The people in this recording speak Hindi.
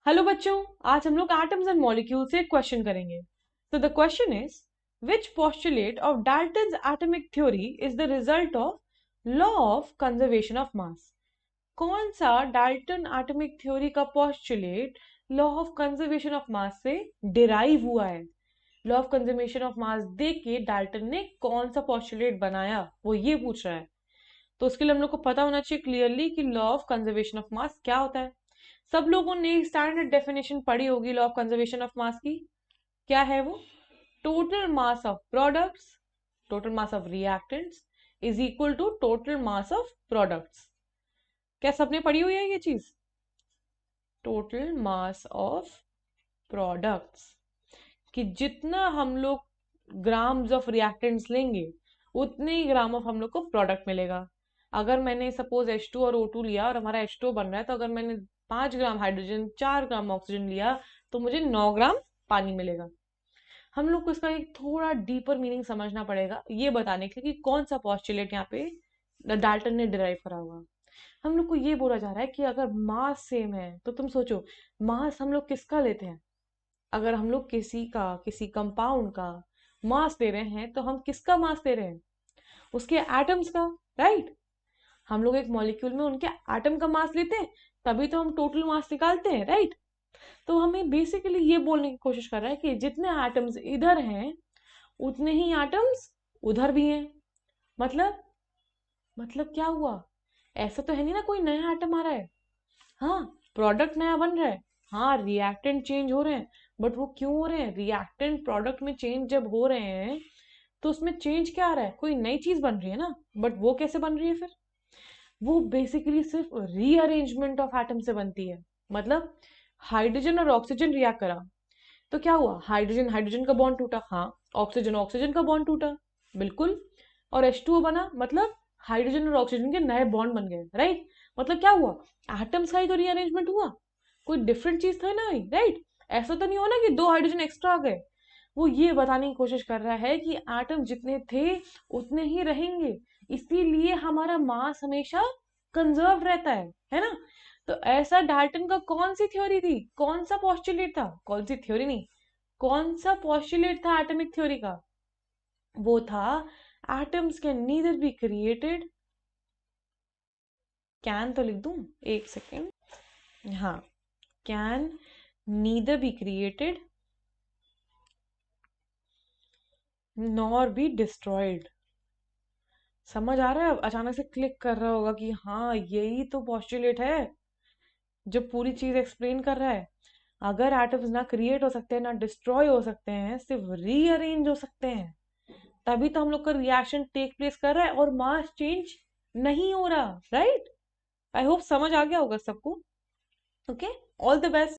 हेलो बच्चों, आज हम लोग एटम्स एंड मॉलिक्यूल से क्वेश्चन करेंगे। तो the question is, which postulate of Dalton's atomic theory is the result of law of conservation of मास? कौन सा डाल्टन एटॉमिक थ्योरी का postulate law of conservation of मास से डिराइव हुआ है? लॉ ऑफ कंजर्वेशन ऑफ मास देख के डाल्टन ने कौन सा पोस्टुलेट बनाया, वो ये पूछ रहा है। तो उसके लिए हम लोग को पता होना चाहिए क्लियरली कि लॉ ऑफ कंजर्वेशन ऑफ मास क्या होता है। सब लोगों ने स्टैंडर्ड डेफिनेशन पढ़ी होगी law of conservation of mass की। क्या है वो? Total mass of products, total mass of reactants is equal to total mass of products. क्या सबने पढ़ी हुई है ये चीज? टोटल मास ऑफ प्रोडक्ट्स, कि जितना हम लोग ग्राम्स ऑफ रिएक्टेंट्स लेंगे उतने ही ग्राम ऑफ हम लोग को प्रोडक्ट मिलेगा। अगर मैंने सपोज H2 और O2 लिया और हमारा H2 बन रहा है, तो अगर मैंने 5 ग्राम हाइड्रोजन 4 ग्राम ऑक्सीजन लिया तो मुझे 9 ग्राम पानी मिलेगा। हम लोग को इसका एक थोड़ा डीपर मीनिंग समझना पड़ेगा ये बताने के लिए कि कौन सा पॉस्टुलेट यहाँ पे डाल्टन ने डिराइव करा हुआ। हम लोग को ये बोला जा रहा है कि अगर मास सेम है तो तुम सोचो, मास हम लोग किसका लेते हैं? अगर हम लोग किसी कंपाउंड का मास दे रहे हैं तो हम किसका मास दे रहे हैं? उसके एटम्स का, राइट? हम लोग एक मॉलिक्यूल में उनके एटम का मास लेते हैं, तभी तो हम टोटल मास निकालते हैं, राइट? तो हमें बेसिकली ये बोलने की कोशिश कर रहा है कि जितने एटम्स इधर हैं उतने ही एटम्स उधर भी हैं। मतलब क्या हुआ? ऐसा तो है नहीं ना कोई नया एटम आ रहा है। हाँ, प्रोडक्ट नया बन रहा है। हाँ, रिएक्टेंट चेंज हो रहे हैं, बट वो क्यों हो रहे हैं? रिएक्टेंट प्रोडक्ट में चेंज जब हो रहे हैं तो उसमें चेंज क्या आ रहा है? कोई नई चीज बन रही है ना। बट वो कैसे बन रही है फिर? वो बेसिकली सिर्फ रीअरेंजमेंट ऑफ एटम से बनती है। मतलब हाइड्रोजन और ऑक्सीजन रिएक्ट करा तो क्या हुआ? हाइड्रोजन हाइड्रोजन का बॉन्ड टूटा, हाँ। ऑक्सीजन ऑक्सीजन का बॉन्ड टूटा, बिल्कुल। और H2O बना, मतलब हाइड्रोजन और ऑक्सीजन के नए बॉन्ड बन गए, राइट? मतलब क्या हुआ? एटम्स का ही तो रीअरेंजमेंट हुआ, कोई डिफरेंट चीज था ना, राइट? ऐसा तो नहीं हो ना कि 2 हाइड्रोजन एक्स्ट्रा आ गए। वो ये बताने की कोशिश कर रहा है कि एटम जितने थे उतने ही रहेंगे, इसीलिए हमारा मास हमेशा कंजर्व रहता है ना? तो ऐसा डाल्टन का कौन सी थ्योरी थी, कौन सा पॉस्टुलेट था, कौन सी थ्योरी नहीं, कौन सा पॉस्टुलेट था एटॉमिक थ्योरी का? वो था, atoms can neither be created, can तो लिख दूं, एक सेकेंड, हाँ, can neither be created nor be destroyed. समझ आ रहा है? अब अचानक से क्लिक कर रहा होगा कि हाँ, यही तो पॉस्टुलेट है जो पूरी चीज एक्सप्लेन कर रहा है। अगर एटम्स ना क्रिएट हो सकते हैं ना डिस्ट्रॉय हो सकते हैं, सिर्फ रीअरेंज हो सकते हैं, तभी तो हम लोग का रिएक्शन टेक प्लेस कर रहा है और मास चेंज नहीं हो रहा, राइट? आई होप समझ आ गया होगा सबको। Okay, all the best.